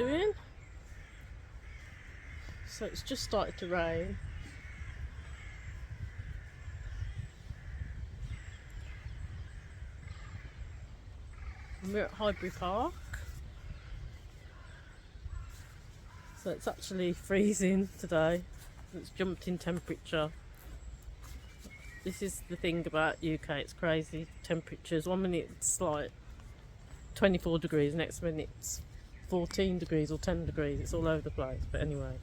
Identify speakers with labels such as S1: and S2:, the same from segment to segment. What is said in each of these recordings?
S1: doing. So it's just started to rain. And we're at Highbury Park. So it's actually freezing today. It's jumped in temperature. This is the thing about UK, it's crazy temperatures. 1 minute it's like 24 degrees, next minute it's 14 degrees or 10 degrees. It's all over the place. But anyway,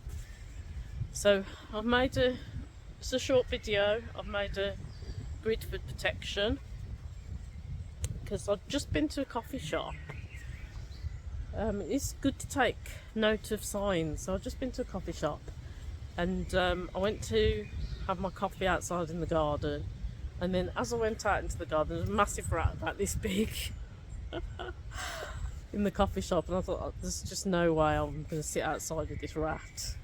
S1: so I've made it's a short video. I've made a grid for protection because I've just been to a coffee shop. It's good to take note of signs. So I've just been to a coffee shop and I went to have my coffee outside in the garden, and then as I went out into the garden there was a massive rat about this big in the coffee shop, and I thought, there's just no way I'm going to sit outside with this rat.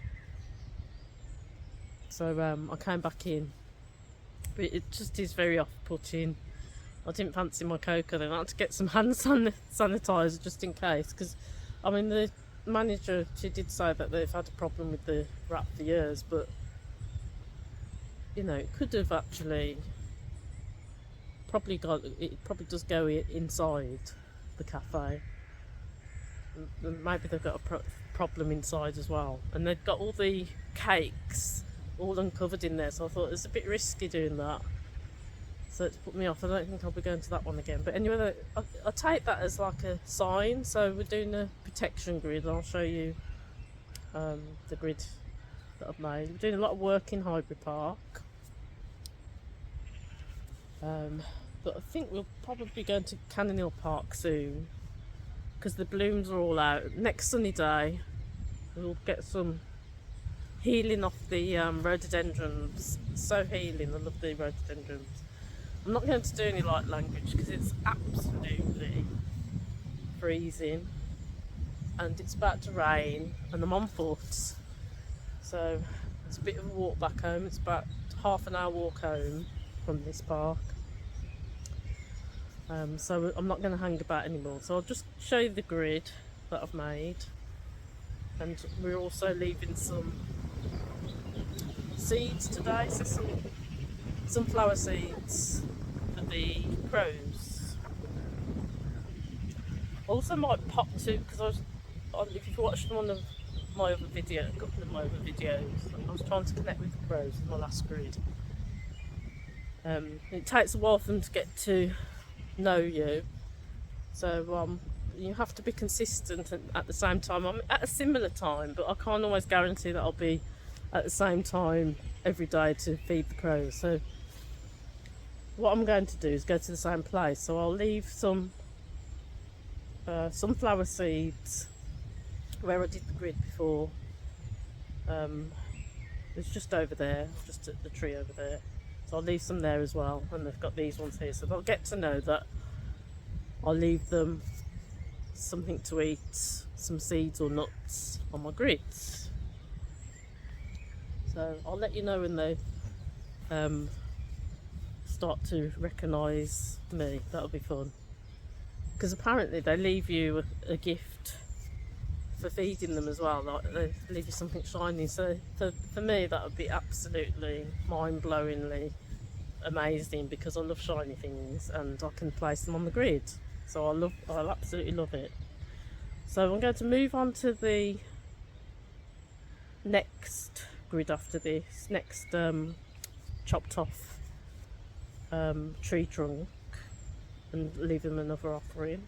S1: So I came back in, but it just is very off-putting. I didn't fancy my cocoa then. I had to get some hand sanitizer just in case, because I mean the manager, she did say that they've had a problem with the rat for years, but you know, it could have actually it probably does go inside the cafe, and maybe they've got a problem inside as well, and they've got all the cakes all uncovered in there, so I thought it's a bit risky doing that, so it's put me off. I don't think I'll be going to that one again. But anyway, I take that as like a sign. So we're doing a protection grid. I'll show you the grid that I've made. We're doing a lot of work in Highbury Park, but I think we'll probably be going to Cannon Hill Park soon because the blooms are all out. Next sunny day we'll get some healing off the rhododendrons. So healing, I love the rhododendrons. I'm not going to do any light language because it's absolutely freezing and it's about to rain and I'm on foot, so it's a bit of a walk back home. It's about half an hour walk home from this park, so I'm not going to hang about anymore. So I'll just show you the grid that I've made, and we're also leaving some seeds today, so some sunflower seeds for the crows. Also might pop to, because if you've watched one of my other videos, a couple of my other videos, I was trying to connect with the crows in my last grid. It takes a while for them to get to know you, so you have to be consistent, and at the same time I'm at a similar time, but I can't always guarantee that I'll be at the same time every day to feed the crows. So what I'm going to do is go to the same place. So I'll leave some sunflower seeds where I did the grid before. It's just over there, just at the tree over there. So I'll leave some there as well, and they've got these ones here, so they'll get to know that I'll leave them something to eat, some seeds or nuts on my grids. So I'll let you know when they start to recognise me. That'll be fun, because apparently they leave you a gift for feeding them as well. Like they leave you something shiny. So for me that would be absolutely mind-blowingly amazing, because I love shiny things and I can place them on the grid. So I'll absolutely love it. So I'm going to move on to the next grid after this, next chopped off tree trunk, and leave them another offering.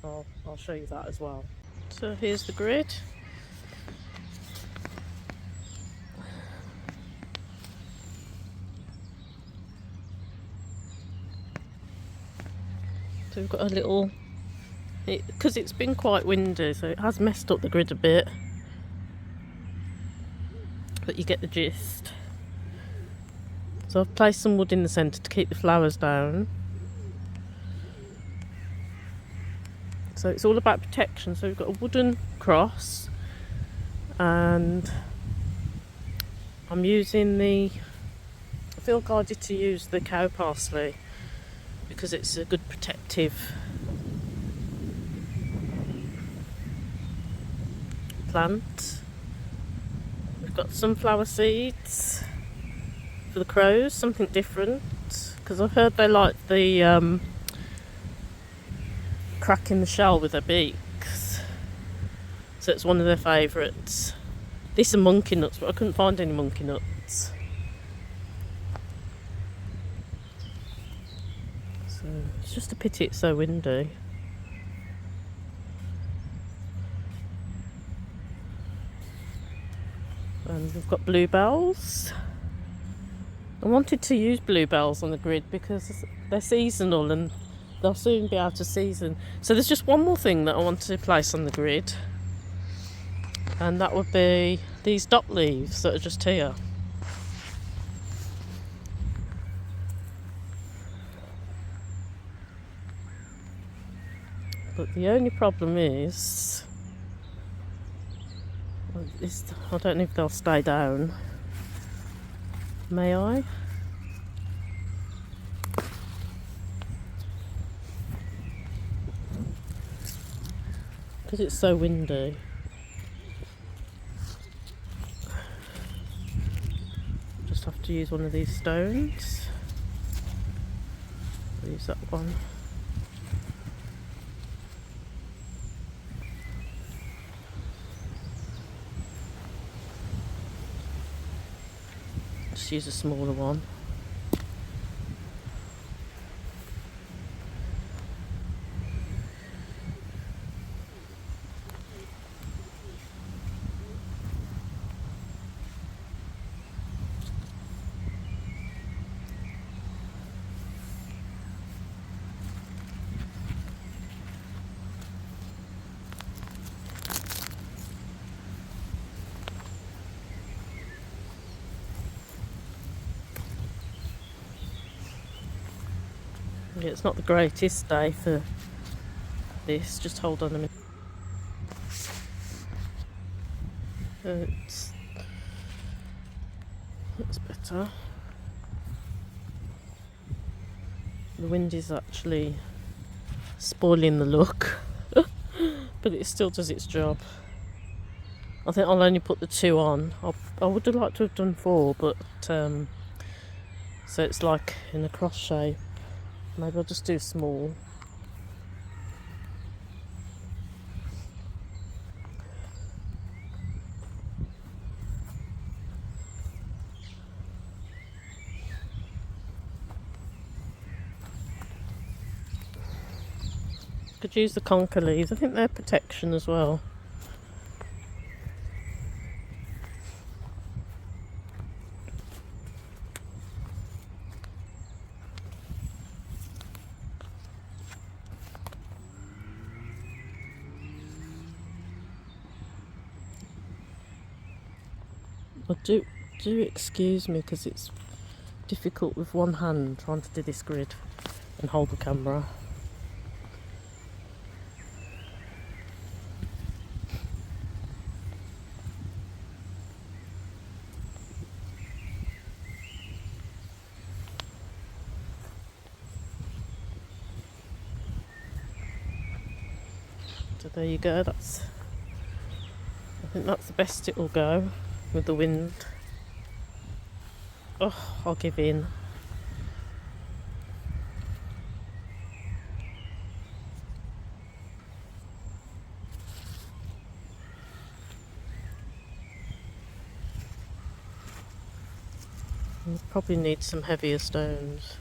S1: I'll show you that as well. So here's the grid. So we've got a little, because it's been quite windy, so it has messed up the grid a bit, but you get the gist. So I've placed some wood in the centre to keep the flowers down. So it's all about protection. So we've got a wooden cross, and I'm using I feel guided to use the cow parsley because it's a good plant. We've got sunflower seeds for the crows, something different, because I've heard they like the cracking the shell with their beaks, so it's one of their favourites. These are monkey nuts, but I couldn't find any monkey nuts. So it's just a pity it's so windy. And we've got bluebells. I wanted to use bluebells on the grid because they're seasonal and they'll soon be out of season. So there's just one more thing that I want to place on the grid, and that would be these dock leaves that are just here. But the only problem is I don't know if they'll stay down. May I? Because it's so windy. Just have to use one of these stones. Use that one. Just use a smaller one. Yeah, it's not the greatest day for this. Just hold on a minute. That's better. The wind is actually spoiling the look, but it still does its job. I think I'll only put the 2 on. I would have liked to have done 4, but so it's like in a cross shape. Maybe I'll just do small. Could use the conker leaves. I think they're protection as well. Do excuse me because it's difficult with one hand trying to do this grid and hold the camera. So there you go, I think that's the best it will go with the wind. Oh, I'll give in. We'll probably need some heavier stones.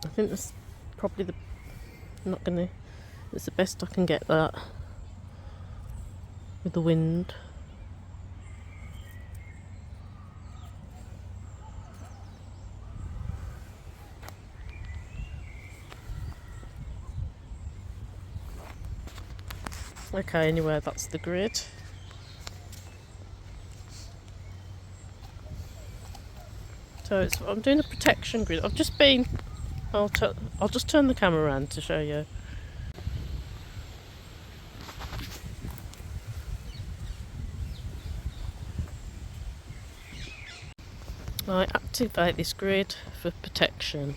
S1: I think that's probably it's the best I can get that with the wind. Okay, anyway, that's the grid. So I'm doing a protection grid. I've just been. I'll just turn the camera around to show you. I activate this grid for protection.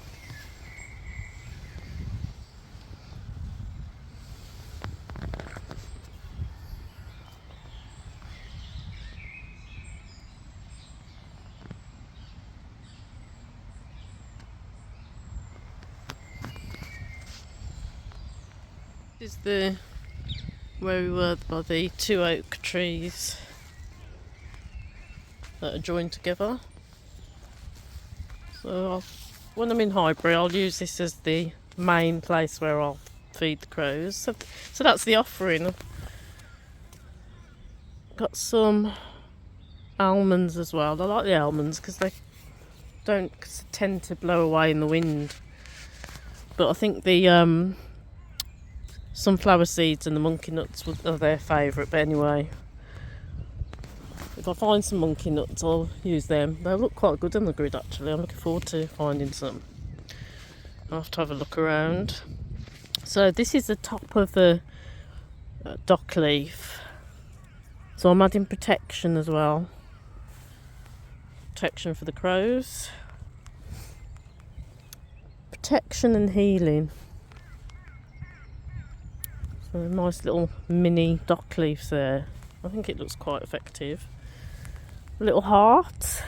S1: This is where we were by the 2 oak trees that are joined together. So when I'm in Highbury, I'll use this as the main place where I'll feed the crows. So that's the offering. I've got some almonds as well. I like the almonds because they don't tend to blow away in the wind. But I think the sunflower seeds and the monkey nuts are their favourite. But anyway, if I find some monkey nuts, I'll use them. They look quite good on the grid actually. I'm looking forward to finding some. I'll have to have a look around. So this is the top of the dock leaf. So I'm adding protection as well. Protection for the crows. Protection and healing. So nice little mini dock leaves there. I think it looks quite effective. A little heart.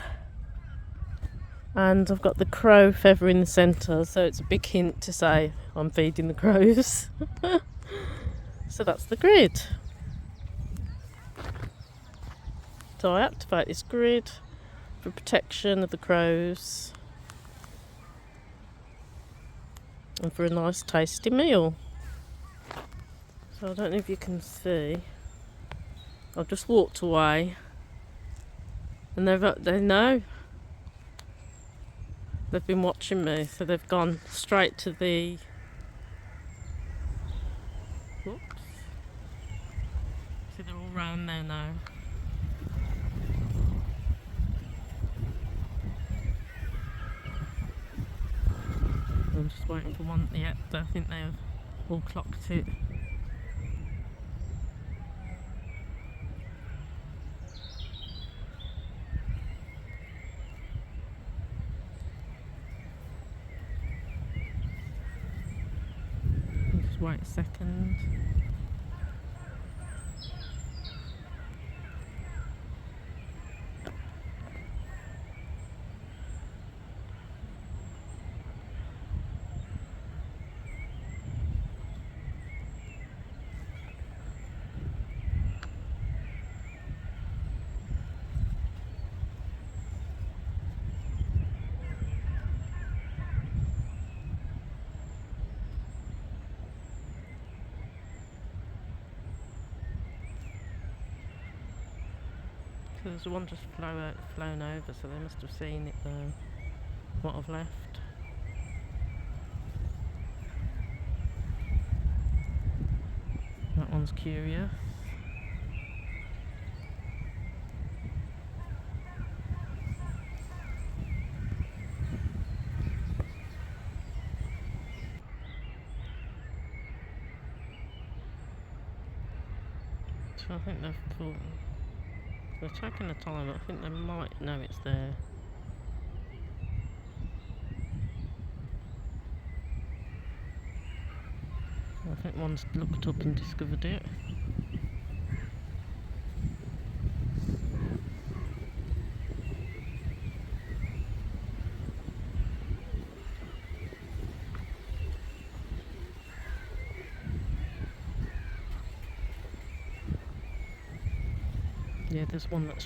S1: And I've got the crow feather in the centre, so it's a big hint to say I'm feeding the crows. So that's the grid. So I activate this grid for protection of the crows and for a nice tasty meal. So I don't know if you can see, I've just walked away and they know. They've been watching me, so they've gone straight to the... Whoops. See, they're all round there now. I'm just waiting for one. Yeah, I think they've all clocked it. Just wait a second. So there's one just flown over, so they must have seen it though, what I've left. That one's curious. So I think they've pulled. They're taking the time, but I think they might know it's there. I think one's looked up and discovered it. Yeah, there's one that's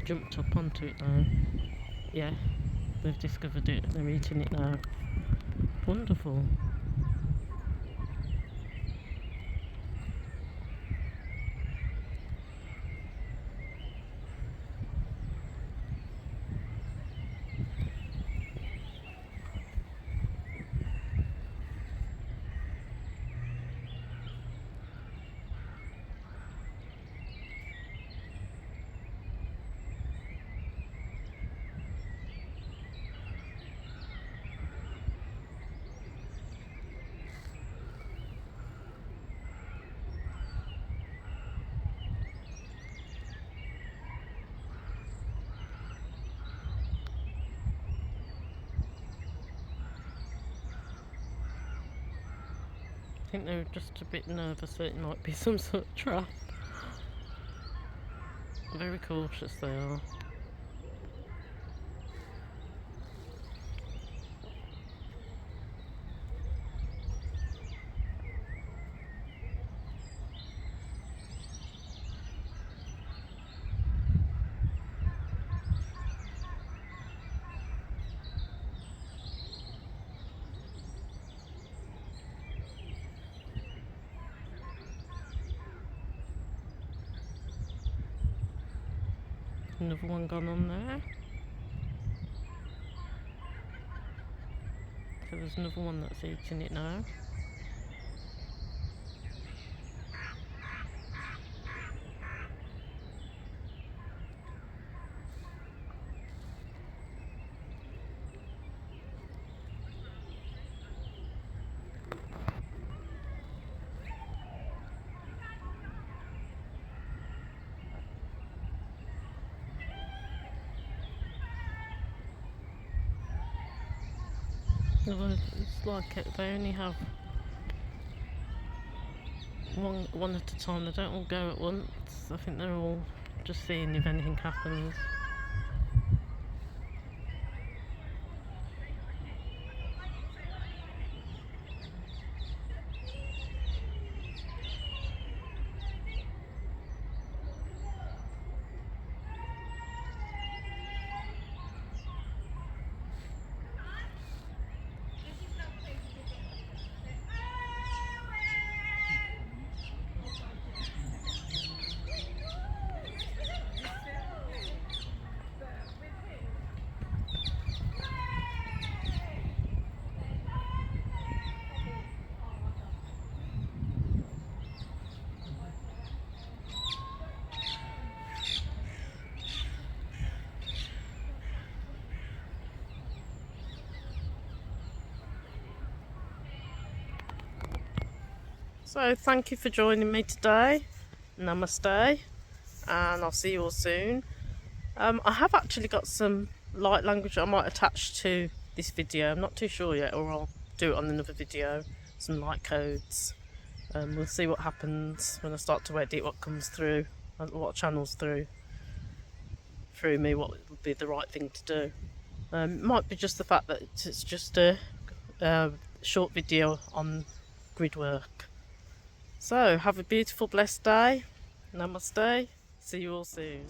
S1: jumped up onto it now. Yeah, they've discovered it. They're eating it now. Wonderful. I think they were just a bit nervous that it might be some sort of trap. Very cautious they are. Another one gone on there. So there's another one that's eating it now. It's like it, they only have one at a time. They don't all go at once. I think they're all just seeing if anything happens. So thank you for joining me today. Namaste, and I'll see you all soon. I have actually got some light language I might attach to this video. I'm not too sure yet, or I'll do it on another video. Some light codes. We'll see what happens when I start to edit, what comes through, what channels through me, what would be the right thing to do. It might be just the fact that it's just a short video on grid work. So have a beautiful, blessed day. Namaste. See you all soon.